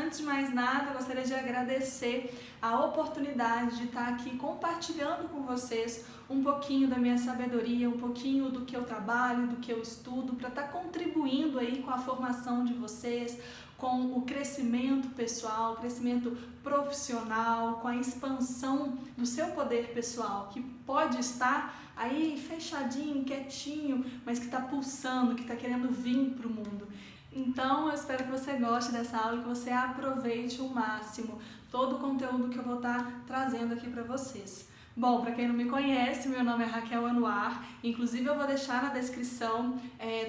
antes de mais nada, eu gostaria de agradecer a oportunidade de estar aqui compartilhando com vocês um pouquinho da minha sabedoria, um pouquinho do que eu trabalho, do que eu estudo, para estar contribuindo aí com a formação de vocês, com o crescimento pessoal, o crescimento profissional, com a expansão do seu poder pessoal, que pode estar aí fechadinho, quietinho, mas que está pulsando, que está querendo vir para o mundo. Então eu espero que você goste dessa aula e que você aproveite o máximo todo o conteúdo que eu vou estar trazendo aqui para vocês. Bom, para quem não me conhece, meu nome é Raquel Anuar, inclusive eu vou deixar na descrição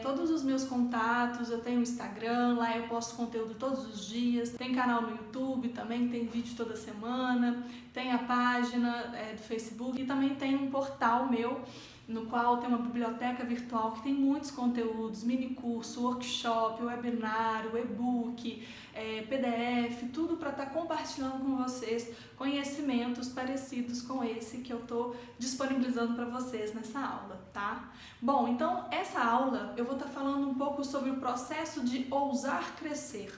todos os meus contatos, eu tenho Instagram, lá eu posto conteúdo todos os dias, tem canal no YouTube também, tem vídeo toda semana, tem a página do Facebook e também tem um portal meu, no qual tem uma biblioteca virtual que tem muitos conteúdos, mini curso, workshop, webinário, e-book, PDF, tudo para estar compartilhando com vocês conhecimentos parecidos com esse que eu estou disponibilizando para vocês nessa aula, tá? Bom, então essa aula eu vou estar falando um pouco sobre o processo de ousar crescer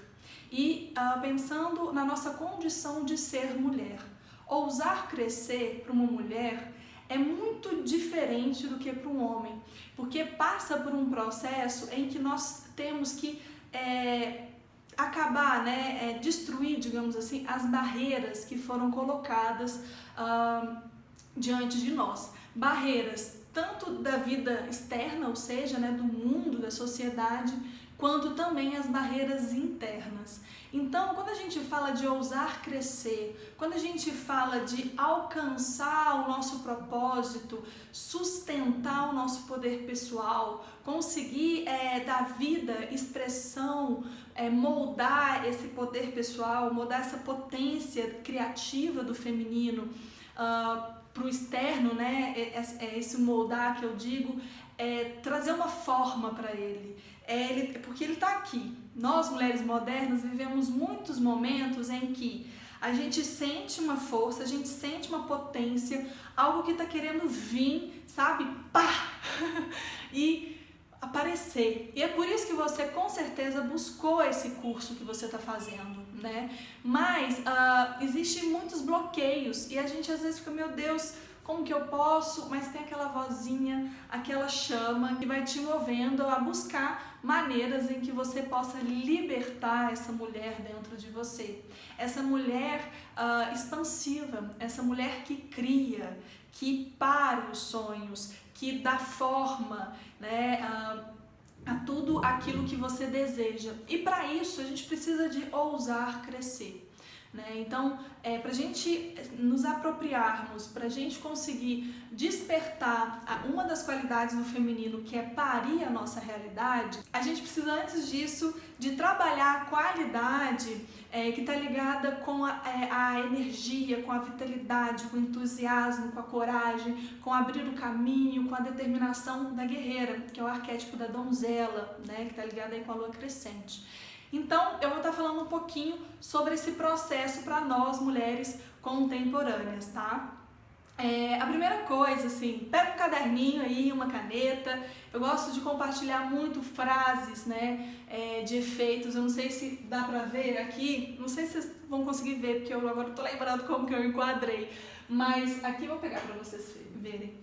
e pensando na nossa condição de ser mulher. Ousar crescer para uma mulher é muito diferente do que para um homem, porque passa por um processo em que nós temos que acabar, destruir, digamos assim, as barreiras que foram colocadas diante de nós. Barreiras tanto da vida externa, ou seja, do mundo, da sociedade, quanto também as barreiras internas. Então, quando a gente fala de ousar crescer, quando a gente fala de alcançar o nosso propósito, sustentar o nosso poder pessoal, conseguir dar vida, expressão, moldar esse poder pessoal, moldar essa potência criativa do feminino para o externo, esse moldar que eu digo, trazer uma forma para ele. Porque ele está aqui. Nós, mulheres modernas, vivemos muitos momentos em que a gente sente uma força, a gente sente uma potência, algo que está querendo vir, sabe? Pá! E aparecer. E é por isso que você, com certeza, buscou esse curso que você está fazendo, né? Mas existem muitos bloqueios e a gente às vezes fica, meu Deus, como que eu posso? Mas tem aquela vozinha, aquela chama que vai te movendo a buscar maneiras em que você possa libertar essa mulher dentro de você. Essa mulher expansiva, essa mulher que cria, que para os sonhos, que dá forma, a tudo aquilo que você deseja. E para isso a gente precisa de ousar crescer. Então, para a gente nos apropriarmos, para a gente conseguir despertar uma das qualidades do feminino, que é parir a nossa realidade, a gente precisa, antes disso, de trabalhar a qualidade que está ligada com a energia, com a vitalidade, com o entusiasmo, com a coragem, com abrir o caminho, com a determinação da guerreira, que é o arquétipo da donzela, que está ligado aí com a lua crescente. Então, eu vou estar falando um pouquinho sobre esse processo para nós, mulheres contemporâneas, tá? A primeira coisa, assim, pega um caderninho aí, uma caneta. Eu gosto de compartilhar muito frases, de efeitos. Eu não sei se dá pra ver aqui, não sei se vocês vão conseguir ver, porque eu agora tô lembrando como que eu enquadrei. Mas aqui eu vou pegar pra vocês verem.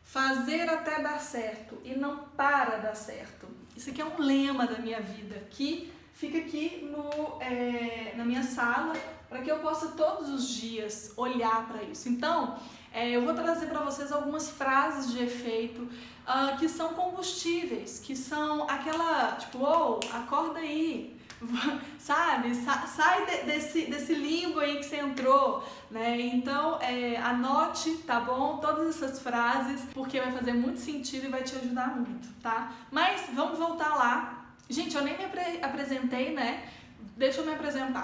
Fazer até dar certo e não para dar certo. Isso aqui é um lema da minha vida, que fica aqui na minha sala, para que eu possa todos os dias olhar para isso. Então, eu vou trazer para vocês algumas frases de efeito que são combustíveis, que são aquela, tipo, acorda aí, sabe? Sai desse limbo aí que você entrou, Então, anote, tá bom? Todas essas frases, porque vai fazer muito sentido e vai te ajudar muito, tá? Mas vamos voltar lá. Gente, eu nem me apresentei, Deixa eu me apresentar.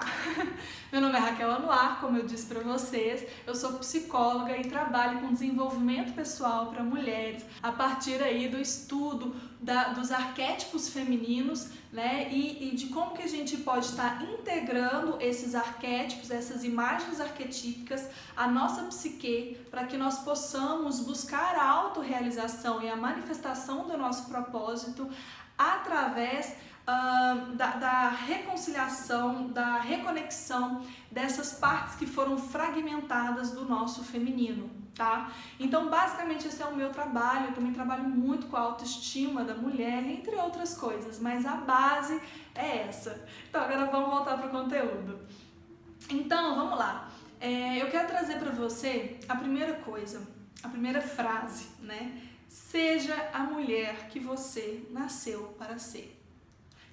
Meu nome é Raquel Anuar, como eu disse para vocês. Eu sou psicóloga e trabalho com desenvolvimento pessoal para mulheres a partir aí do estudo dos arquétipos femininos, e de como que a gente pode estar integrando esses arquétipos, essas imagens arquetípicas à nossa psique, para que nós possamos buscar a autorrealização e a manifestação do nosso propósito através da reconciliação, da reconexão dessas partes que foram fragmentadas do nosso feminino, tá? Então, basicamente, esse é o meu trabalho. Eu também trabalho muito com a autoestima da mulher, entre outras coisas, mas a base é essa. Então, agora vamos voltar para o conteúdo. Então, vamos lá. Eu quero trazer para você a primeira coisa, a primeira frase, né? Seja a mulher que você nasceu para ser.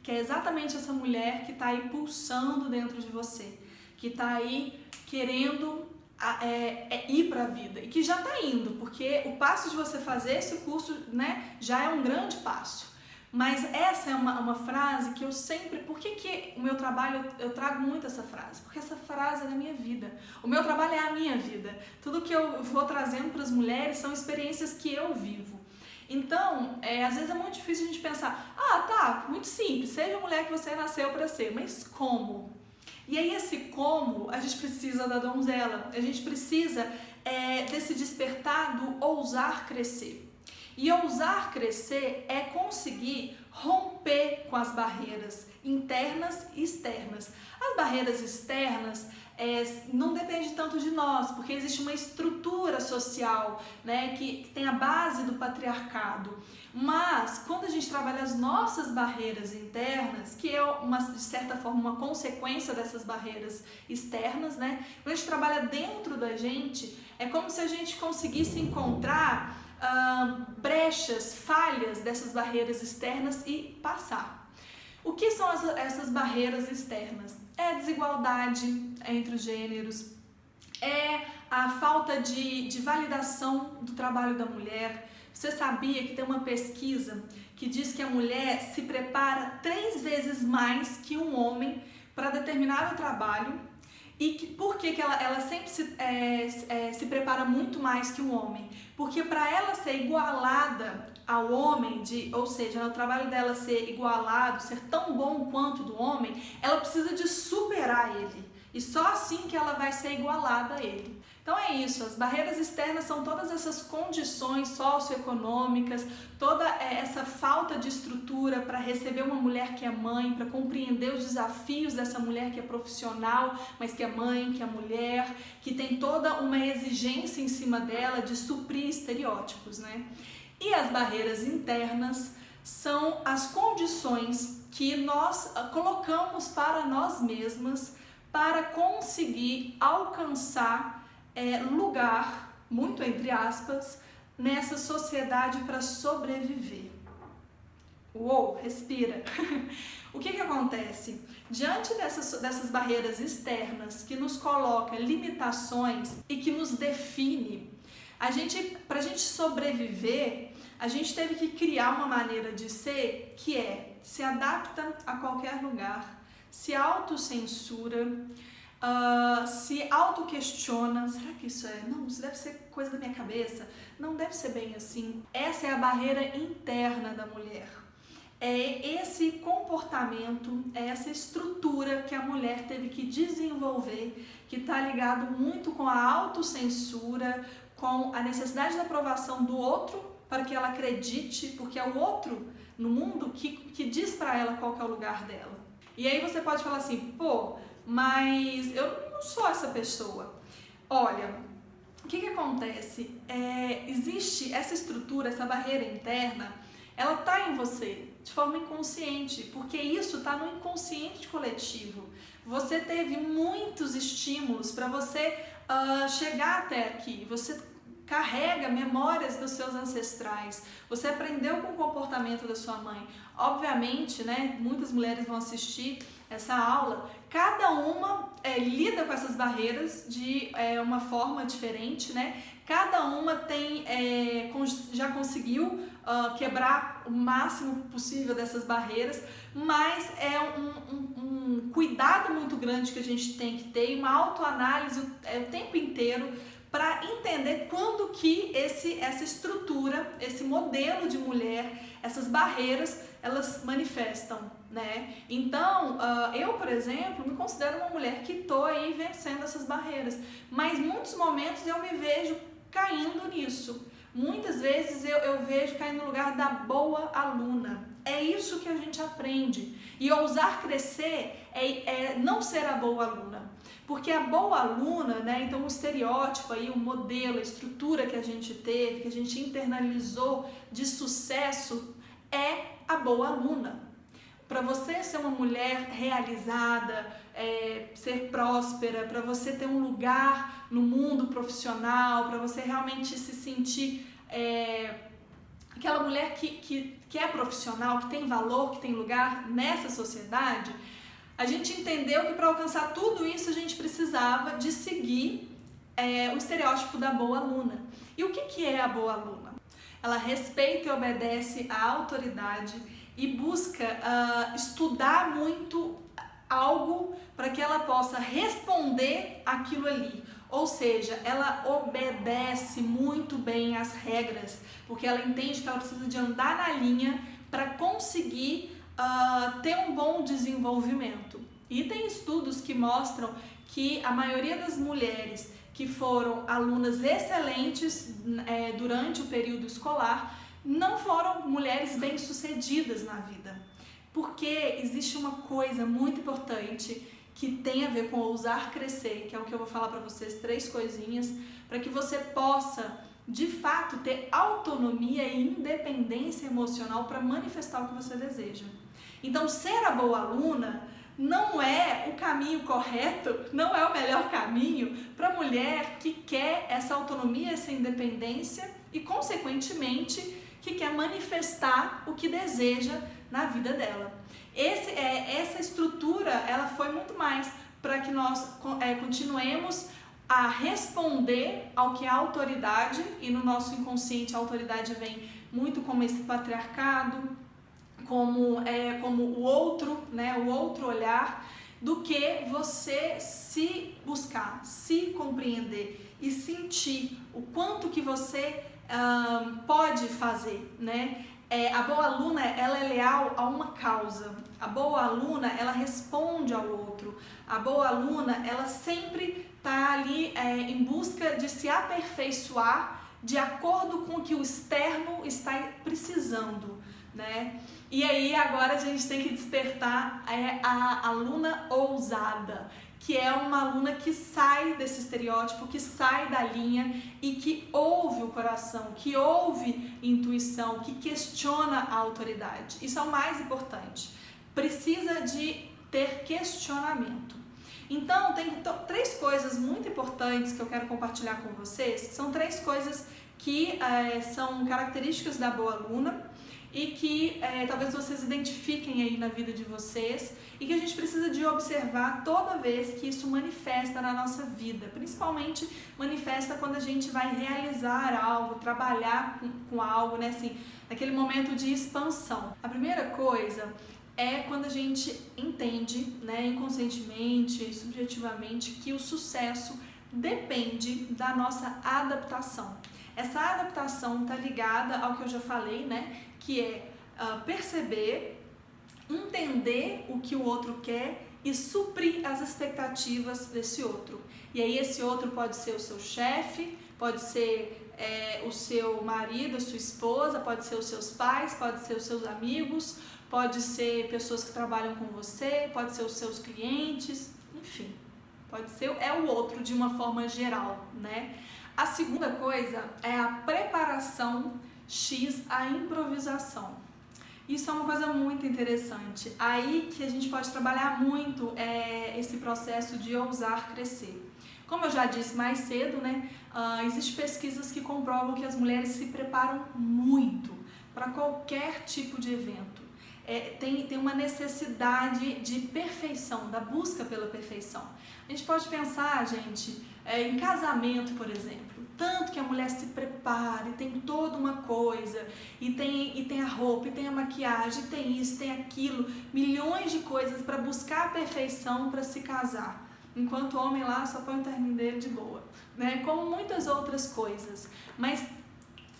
Que é exatamente essa mulher que está aí pulsando dentro de você, que está aí querendo ir para a vida e que já está indo, porque o passo de você fazer esse curso, né, já é um grande passo. Mas essa é uma frase que eu sempre... Por que o meu trabalho, eu trago muito essa frase? Porque essa frase é da minha vida. O meu trabalho é a minha vida. Tudo que eu vou trazendo para as mulheres são experiências que eu vivo. Então, às vezes é muito difícil a gente pensar, tá, muito simples, seja a mulher que você nasceu para ser, mas como? E aí esse como, a gente precisa da donzela, a gente precisa desse despertar do ousar crescer. E ousar crescer é conseguir romper com as barreiras internas e externas. As barreiras externas não depende tanto de nós, porque existe uma estrutura social, né, que tem a base do patriarcado. Mas quando a gente trabalha as nossas barreiras internas, que é de certa forma uma consequência dessas barreiras externas, né, quando a gente trabalha dentro da gente, é como se a gente conseguisse encontrar brechas, falhas dessas barreiras externas e passar. O que são essas barreiras externas? É a desigualdade entre os gêneros, é a falta de validação do trabalho da mulher. Você sabia que tem uma pesquisa que diz que a mulher se prepara 3 vezes mais que um homem para determinado trabalho? E por que ela sempre se prepara muito mais que o homem? Porque para ela ser igualada ao homem, ou seja, o trabalho dela ser igualado, ser tão bom quanto do homem, ela precisa de superar ele. E só assim que ela vai ser igualada a ele. Então é isso, as barreiras externas são todas essas condições socioeconômicas, toda essa falta de estrutura para receber uma mulher que é mãe, para compreender os desafios dessa mulher que é profissional, mas que é mãe, que é mulher, que tem toda uma exigência em cima dela de suprir estereótipos, né? E as barreiras internas são as condições que nós colocamos para nós mesmas para conseguir alcançar lugar, muito entre aspas, nessa sociedade para sobreviver. Uou, respira! O que acontece? Diante dessas barreiras externas que nos coloca limitações e que nos define, para a gente sobreviver, a gente teve que criar uma maneira de ser que se adapta a qualquer lugar, se autocensura, se autoquestiona. Será que isso não, isso deve ser coisa da minha cabeça? Não deve ser bem assim. Essa é a barreira interna da mulher. É esse comportamento, é essa estrutura que a mulher teve que desenvolver, que está ligado muito com a autocensura, com a necessidade da aprovação do outro para que ela acredite, porque é o outro no mundo que diz para ela qual que é o lugar dela. E aí você pode falar assim, mas eu não sou essa pessoa. Olha, o que acontece? Existe essa estrutura, essa barreira interna, ela está em você de forma inconsciente, porque isso está no inconsciente coletivo. Você teve muitos estímulos para você chegar até aqui. Você carrega memórias dos seus ancestrais, você aprendeu com o comportamento da sua mãe. Obviamente, né, muitas mulheres vão assistir essa aula, cada uma lida com essas barreiras de uma forma diferente, né? Cada uma já conseguiu quebrar o máximo possível dessas barreiras, mas é um cuidado muito grande que a gente tem que ter, uma autoanálise o tempo inteiro, para entender quando que essa estrutura, esse modelo de mulher, essas barreiras, elas manifestam, né? Então, eu, por exemplo, me considero uma mulher que estou aí vencendo essas barreiras, mas em muitos momentos eu me vejo caindo nisso. Muitas vezes eu vejo caindo no lugar da boa aluna. É isso que a gente aprende. E ousar crescer é não ser a boa aluna. Porque a boa aluna, né, então o estereótipo aí, o modelo, a estrutura que a gente teve, que a gente internalizou de sucesso é a boa aluna. Para você ser uma mulher realizada, ser próspera, para você ter um lugar no mundo profissional, para você realmente se sentir aquela mulher que é profissional, que tem valor, que tem lugar nessa sociedade, a gente entendeu que para alcançar tudo isso a gente precisava de seguir o estereótipo da boa aluna. E o que é a boa aluna? Ela respeita e obedece à autoridade e busca estudar muito algo para que ela possa responder aquilo ali. Ou seja, ela obedece muito bem às regras, porque ela entende que ela precisa de andar na linha para conseguir ter um bom desenvolvimento. E tem estudos que mostram que a maioria das mulheres que foram alunas excelentes durante o período escolar não foram mulheres bem-sucedidas na vida. Porque existe uma coisa muito importante que tem a ver com ousar crescer, que é o que eu vou falar para vocês, 3 coisinhas, para que você possa, de fato, ter autonomia e independência emocional para manifestar o que você deseja. Então, ser a boa aluna não é o caminho correto, não é o melhor caminho para a mulher que quer essa autonomia, essa independência e, consequentemente, que quer manifestar o que deseja na vida dela. Essa estrutura ela foi muito mais para que nós continuemos a responder ao que é a autoridade, e no nosso inconsciente a autoridade vem muito como esse patriarcado, como o outro, né, o outro olhar, do que você se buscar, se compreender e sentir o quanto que você pode fazer, né? A boa aluna, ela é leal a uma causa. A boa aluna, ela responde ao outro. A boa aluna, ela sempre está ali em busca de se aperfeiçoar de acordo com o que o externo está precisando, né? E aí agora a gente tem que despertar a aluna ousada, que é uma aluna que sai desse estereótipo, que sai da linha e que ouve o coração, que ouve intuição, que questiona a autoridade. Isso é o mais importante. Precisa de ter questionamento. Então, tem 3 coisas muito importantes que eu quero compartilhar com vocês, que são 3 coisas que são características da boa aluna e que talvez vocês identifiquem aí na vida de vocês e que a gente precisa de observar toda vez que isso manifesta na nossa vida, principalmente manifesta quando a gente vai realizar algo, trabalhar com algo, né, assim, naquele momento de expansão. A primeira coisa é quando a gente entende, né, inconscientemente, subjetivamente, que o sucesso depende da nossa adaptação. Essa adaptação está ligada ao que eu já falei, né, que é perceber, entender o que o outro quer e suprir as expectativas desse outro. E aí esse outro pode ser o seu chefe, pode ser o seu marido, a sua esposa, pode ser os seus pais, pode ser os seus amigos, pode ser pessoas que trabalham com você, pode ser os seus clientes, enfim, pode ser o outro de uma forma geral, né? A segunda coisa é a preparação X, a improvisação. Isso é uma coisa muito interessante. Aí que a gente pode trabalhar muito esse processo de ousar crescer. Como eu já disse mais cedo, né, existem pesquisas que comprovam que as mulheres se preparam muito para qualquer tipo de evento. Tem uma necessidade de perfeição, da busca pela perfeição. A gente pode pensar, gente, em casamento, por exemplo, tanto que a mulher se prepara e tem toda uma coisa, e tem a roupa, e tem a maquiagem, e tem isso, tem aquilo, milhões de coisas para buscar a perfeição para se casar. Enquanto o homem lá só põe o terninho dele de boa, né? Como muitas outras coisas. Mas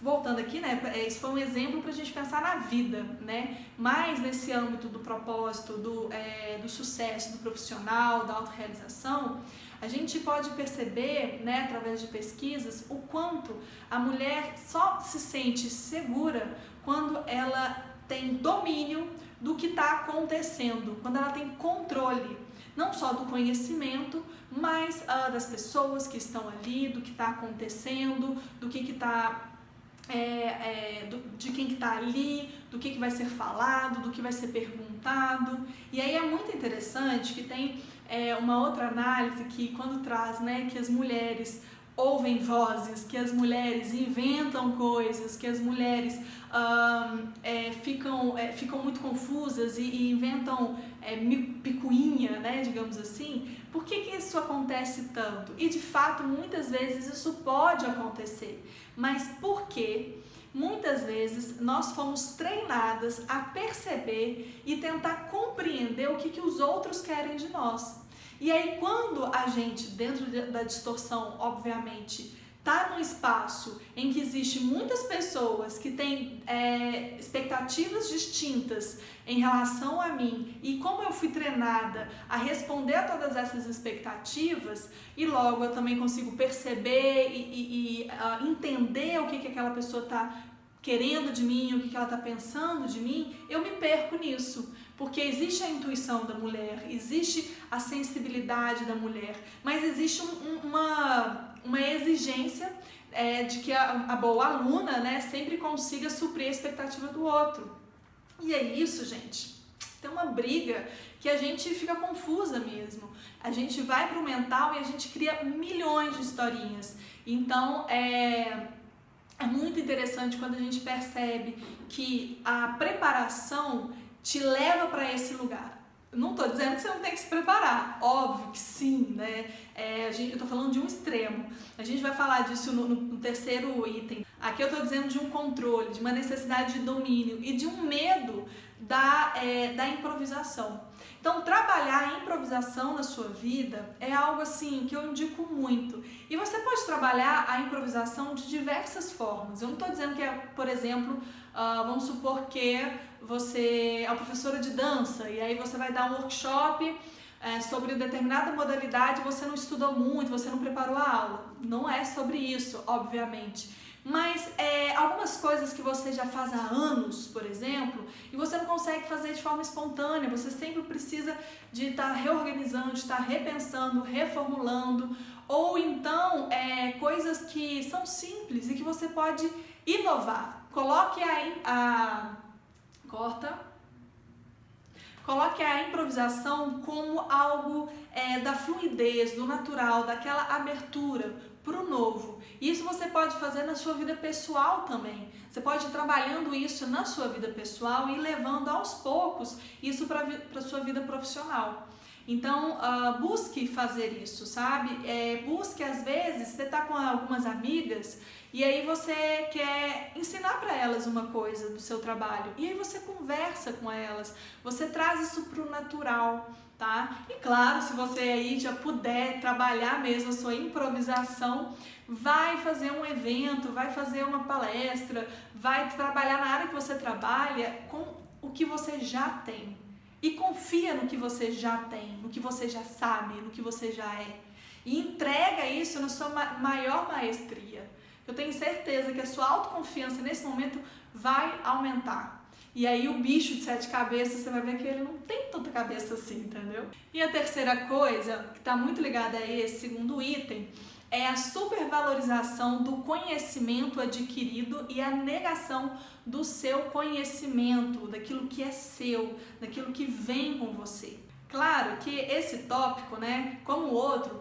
voltando aqui, né, isso foi um exemplo para a gente pensar na vida, né, mais nesse âmbito do propósito, do sucesso, do profissional, da autorrealização, a gente pode perceber, né, através de pesquisas, o quanto a mulher só se sente segura quando ela tem domínio do que está acontecendo, quando ela tem controle, não só do conhecimento, mas das pessoas que estão ali, do que está acontecendo, do que está de quem que está ali, do que vai ser falado, do que vai ser perguntado. E aí é muito interessante que tem uma outra análise que quando traz, né, que as mulheres ouvem vozes, que as mulheres inventam coisas, que as mulheres ficam muito confusas e inventam picuinha, né, digamos assim. Por que isso acontece tanto? E de fato, muitas vezes isso pode acontecer, mas por quê? Muitas vezes nós fomos treinadas a perceber e tentar compreender o que os outros querem de nós. E aí quando a gente, dentro da distorção, obviamente, está num espaço em que existe muitas pessoas que têm expectativas distintas em relação a mim e como eu fui treinada a responder a todas essas expectativas, e logo eu também consigo perceber e entender o que aquela pessoa está querendo de mim, o que ela está pensando de mim, eu me perco nisso. Porque existe a intuição da mulher, existe a sensibilidade da mulher, mas existe uma exigência de que a boa aluna, né, sempre consiga suprir a expectativa do outro. E é isso, gente. Tem uma briga que a gente fica confusa mesmo. A gente vai para o mental e a gente cria milhões de historinhas. Então, é muito interessante quando a gente percebe que a preparação te leva para esse lugar. Não estou dizendo que você não tem que se preparar, óbvio que sim, né? Eu estou falando de um extremo. A gente vai falar disso no terceiro item. Aqui eu estou dizendo de um controle, de uma necessidade de domínio e de um medo da improvisação. Então, trabalhar a improvisação na sua vida é algo assim que eu indico muito. E você pode trabalhar a improvisação de diversas formas. Eu não estou dizendo que é, por exemplo, vamos supor que você é uma professora de dança e aí você vai dar um workshop sobre determinada modalidade, você não estudou muito, você não preparou a aula. Não é sobre isso, obviamente. Mas algumas coisas que você já faz há anos, por exemplo, e você não consegue fazer de forma espontânea, você sempre precisa de estar reorganizando, de estar repensando, reformulando, ou então coisas que são simples e que você pode inovar. Coloque a improvisação como algo da fluidez, do natural, daquela abertura para o novo. Isso você pode fazer na sua vida pessoal também. Você pode ir trabalhando isso na sua vida pessoal e levando aos poucos isso para a sua vida profissional. Então, busque fazer isso, sabe? Busque, às vezes, você está com algumas amigas e aí você quer ensinar para elas uma coisa do seu trabalho. E aí você conversa com elas, você traz isso para o natural, tá? E claro, se você aí já puder trabalhar mesmo a sua improvisação, vai fazer um evento, vai fazer uma palestra, vai trabalhar na área que você trabalha com o que você já tem. E confia no que você já tem, no que você já sabe, no que você já é. E entrega isso na sua maior maestria. Eu tenho certeza que a sua autoconfiança nesse momento vai aumentar. E aí o bicho de 7 cabeças, você vai ver que ele não tem tanta cabeça assim, entendeu? E a terceira coisa, que está muito ligada a esse segundo item, é a supervalorização do conhecimento adquirido e a negação do seu conhecimento, daquilo que é seu, daquilo que vem com você. Claro que esse tópico, né, como o outro,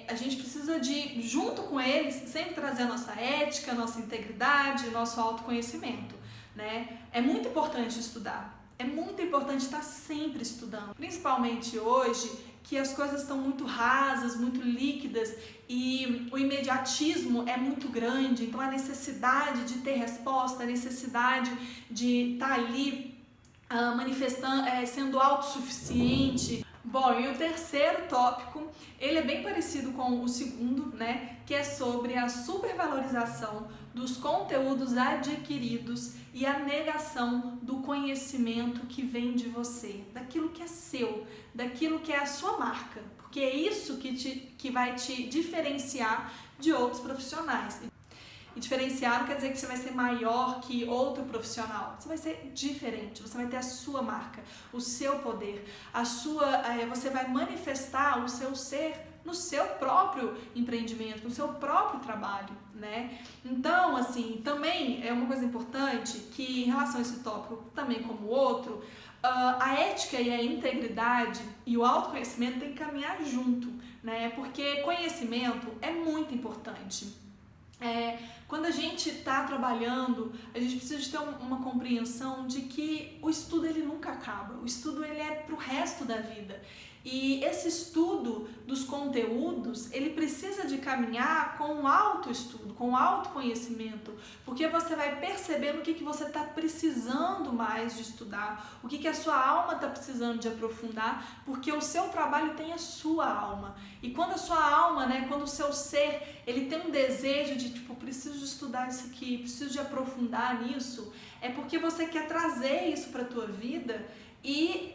a gente precisa de, junto com eles, sempre trazer a nossa ética, a nossa integridade, o nosso autoconhecimento, né? É muito importante estudar, é muito importante estar sempre estudando, principalmente hoje, que as coisas estão muito rasas, muito líquidas e o imediatismo é muito grande, então a necessidade de ter resposta, a necessidade de estar ali manifestando, sendo autossuficiente. Bom, e o terceiro tópico, ele é bem parecido com o segundo, né, que é sobre a supervalorização dos conteúdos adquiridos e a negação do conhecimento que vem de você, daquilo que é seu, daquilo que é a sua marca, porque é isso que vai te diferenciar de outros profissionais. E diferenciar não quer dizer que você vai ser maior que outro profissional. Você vai ser diferente, você vai ter a sua marca, o seu poder, você vai manifestar o seu ser no seu próprio empreendimento, no seu próprio trabalho, né? Então, assim, também é uma coisa importante que em relação a esse tópico, também como o outro, a ética e a integridade e o autoconhecimento tem que caminhar junto, né? Porque conhecimento é muito importante. Quando a gente está trabalhando, a gente precisa de ter uma compreensão de que o estudo ele nunca acaba, o estudo ele é para o resto da vida. E esse estudo dos conteúdos, ele precisa de caminhar com o autoestudo, com o autoconhecimento, porque você vai perceber no que você está precisando mais de estudar, o que a sua alma está precisando de aprofundar, porque o seu trabalho tem a sua alma. E quando a sua alma, né, quando o seu ser, ele tem um desejo de, tipo, preciso de estudar isso aqui, preciso de aprofundar nisso, é porque você quer trazer isso para a tua vida e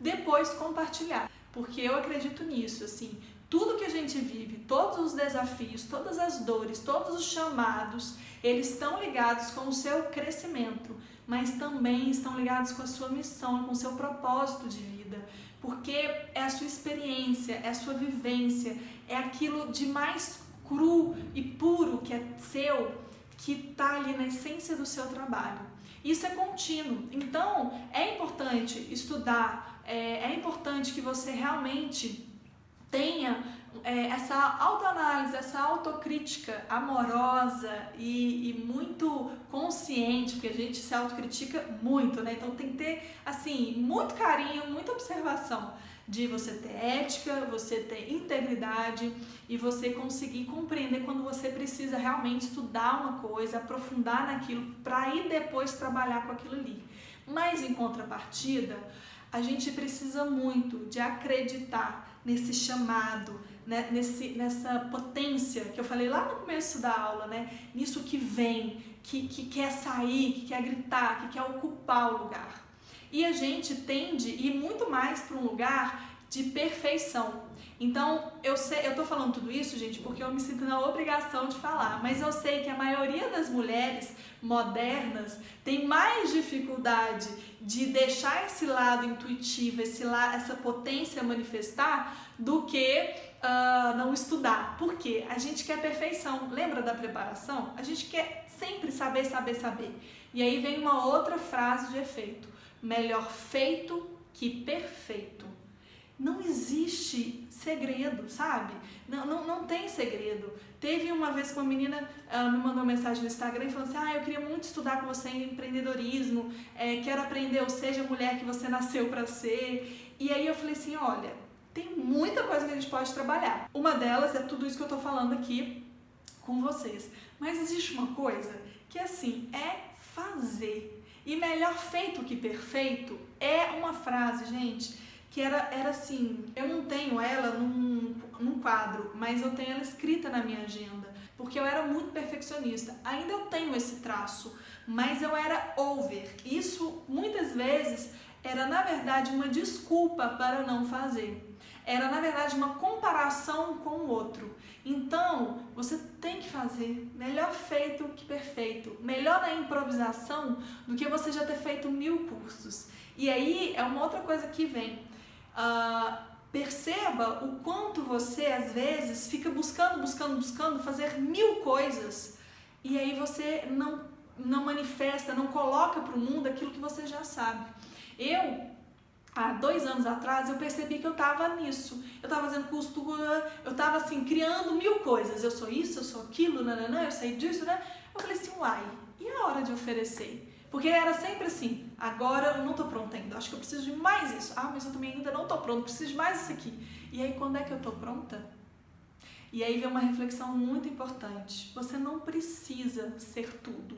depois compartilhar, porque eu acredito nisso, assim, tudo que a gente vive, todos os desafios, todas as dores, todos os chamados, eles estão ligados com o seu crescimento, mas também estão ligados com a sua missão, com o seu propósito de vida, porque é a sua experiência, é a sua vivência, é aquilo de mais cru e puro que é seu, que está ali na essência do seu trabalho. Isso é contínuo, então é importante estudar, é importante que você realmente tenha essa autoanálise, essa autocrítica amorosa e muito consciente, porque a gente se autocritica muito, né? Então tem que ter, assim, muito carinho, muita observação de você ter ética, você ter integridade e você conseguir compreender quando você precisa realmente estudar uma coisa, aprofundar naquilo para ir depois trabalhar com aquilo ali. Mas em contrapartida, a gente precisa muito de acreditar nesse chamado, né? Nessa potência que eu falei lá no começo da aula, né? Nisso que vem, que quer sair, que quer gritar, que quer ocupar o lugar. E a gente tende a ir muito mais para um lugar de perfeição. Então, eu tô falando tudo isso, gente, porque eu me sinto na obrigação de falar, mas eu sei que a maioria das mulheres modernas tem mais dificuldade de deixar esse lado intuitivo, essa potência manifestar, do que não estudar. Por quê? A gente quer perfeição. Lembra da preparação? A gente quer sempre saber, saber, saber. E aí vem uma outra frase de efeito: melhor feito que perfeito. Não existe segredo, sabe? Não tem segredo. Teve uma vez que uma menina me mandou uma mensagem no Instagram e falou assim: eu queria muito estudar com você em empreendedorismo, quero aprender, ou seja, a mulher que você nasceu para ser. E aí eu falei assim: olha, tem muita coisa que a gente pode trabalhar. Uma delas é tudo isso que eu tô falando aqui com vocês. Mas existe uma coisa que, assim, é fazer. E melhor feito que perfeito é uma frase, gente, que era assim, eu não tenho ela num quadro, mas eu tenho ela escrita na minha agenda, porque eu era muito perfeccionista. Ainda eu tenho esse traço, mas eu era over. Isso muitas vezes era, na verdade, uma desculpa para não fazer. Era, na verdade, uma comparação com o outro. Então, você tem que fazer. Melhor feito que perfeito. Melhor na improvisação do que você já ter feito 1000 cursos. E aí, é uma outra coisa que vem. Perceba o quanto você, às vezes, fica buscando fazer 1000 coisas. E aí você não manifesta, não coloca para o mundo aquilo que você já sabe. Há 2 anos atrás, eu percebi que eu estava nisso. Eu estava fazendo costura, eu estava assim, criando 1000 coisas. Eu sou isso, eu sou aquilo, nananã, eu sei disso, né? Eu falei assim, uai, e a hora de oferecer? Porque era sempre assim, agora eu não estou pronta ainda, acho que eu preciso de mais isso. Mas eu também ainda não estou pronta, preciso de mais isso aqui. E aí, quando é que eu estou pronta? E aí vem uma reflexão muito importante. Você não precisa ser tudo.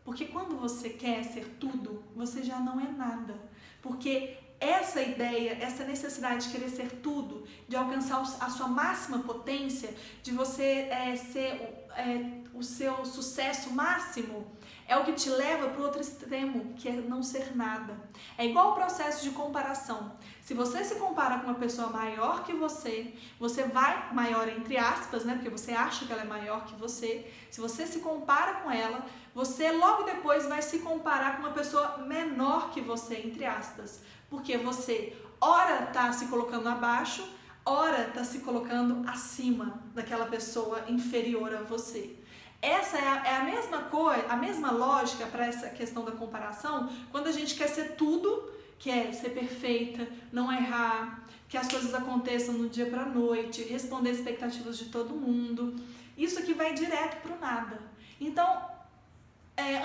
Porque quando você quer ser tudo, você já não é nada. Porque essa ideia, essa necessidade de querer ser tudo, de alcançar a sua máxima potência, de você ser o seu sucesso máximo, É o que te leva para o outro extremo, que é não ser nada. É igual o processo de comparação. Se você se compara com uma pessoa maior que você vai, maior entre aspas, né? Porque você acha que ela é maior que você. Se você se compara com ela, você logo depois vai se comparar com uma pessoa menor que você, entre aspas. Porque você, ora, está se colocando abaixo, ora, está se colocando acima daquela pessoa inferior a você. Essa é a mesma coisa, a mesma lógica para essa questão da comparação, quando a gente quer ser tudo, quer ser perfeita, não errar, que as coisas aconteçam no dia para a noite, responder expectativas de todo mundo. Isso aqui vai direto para o nada. Então,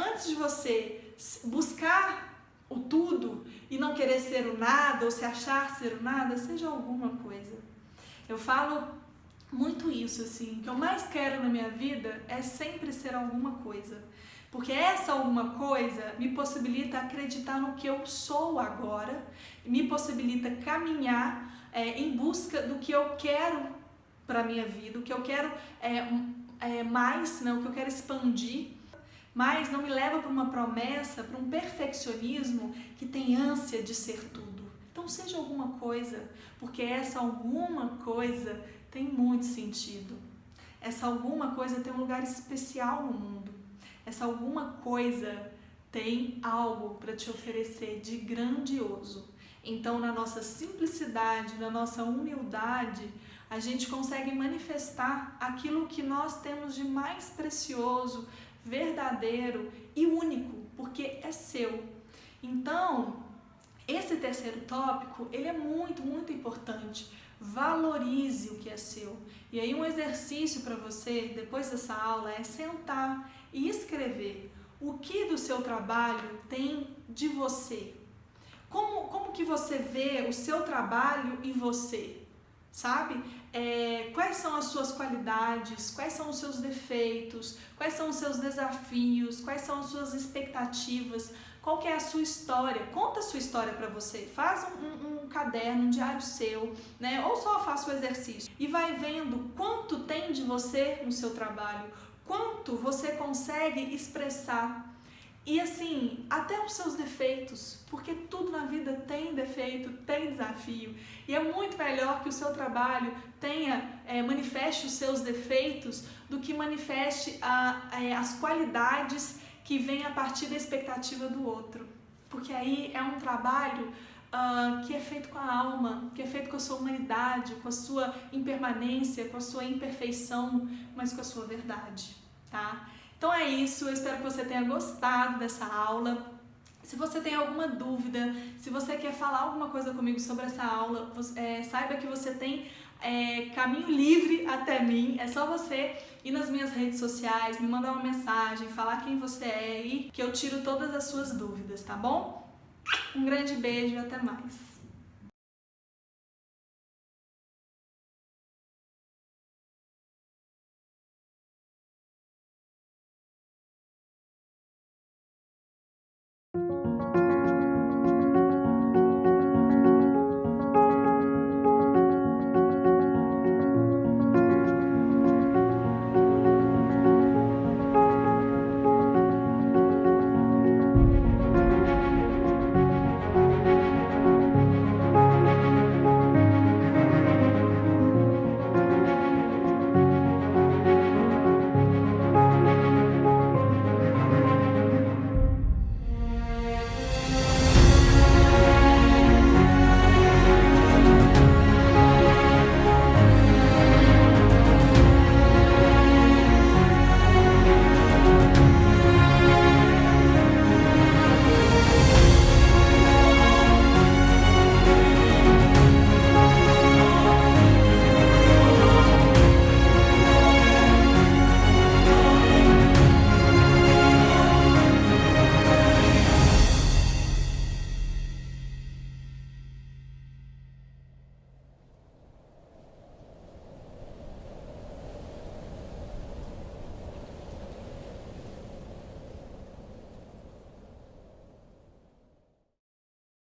antes de você buscar o tudo e não querer ser o nada ou se achar ser o nada, seja alguma coisa. Eu falo muito isso, assim, o que eu mais quero na minha vida é sempre ser alguma coisa, porque essa alguma coisa me possibilita acreditar no que eu sou agora, me possibilita caminhar em busca do que eu quero para a minha vida, o que eu quero mais, né, o que eu quero expandir, mas não me leva para uma promessa, para um perfeccionismo que tem ânsia de ser tudo. Então seja alguma coisa, porque essa alguma coisa tem muito sentido. Essa alguma coisa tem um lugar especial no mundo. Essa alguma coisa tem algo para te oferecer de grandioso. Então, na nossa simplicidade, na nossa humildade, a gente consegue manifestar aquilo que nós temos de mais precioso, verdadeiro e único, porque é seu. Então, esse terceiro tópico, ele é muito, muito importante. Valorize o que é seu. E aí um exercício para você, depois dessa aula, é sentar e escrever o que do seu trabalho tem de você. Como que você vê o seu trabalho e você? Sabe? Quais são as suas qualidades, quais são os seus defeitos, quais são os seus desafios, quais são as suas expectativas, qual que é a sua história. Conta a sua história para você, faz um caderno, um diário seu, né? Ou só faça o exercício e vai vendo quanto tem de você no seu trabalho, quanto você consegue expressar. E assim, até os seus defeitos, porque tudo na vida tem defeito, tem desafio. E é muito melhor que o seu trabalho manifeste os seus defeitos do que manifeste as qualidades que vêm a partir da expectativa do outro. Porque aí é um trabalho que é feito com a alma, que é feito com a sua humanidade, com a sua impermanência, com a sua imperfeição, mas com a sua verdade, tá? Então é isso, eu espero que você tenha gostado dessa aula. Se você tem alguma dúvida, se você quer falar alguma coisa comigo sobre essa aula, saiba que você tem caminho livre até mim. É só você ir nas minhas redes sociais, me mandar uma mensagem, falar quem você é e que eu tiro todas as suas dúvidas, tá bom? Um grande beijo e até mais!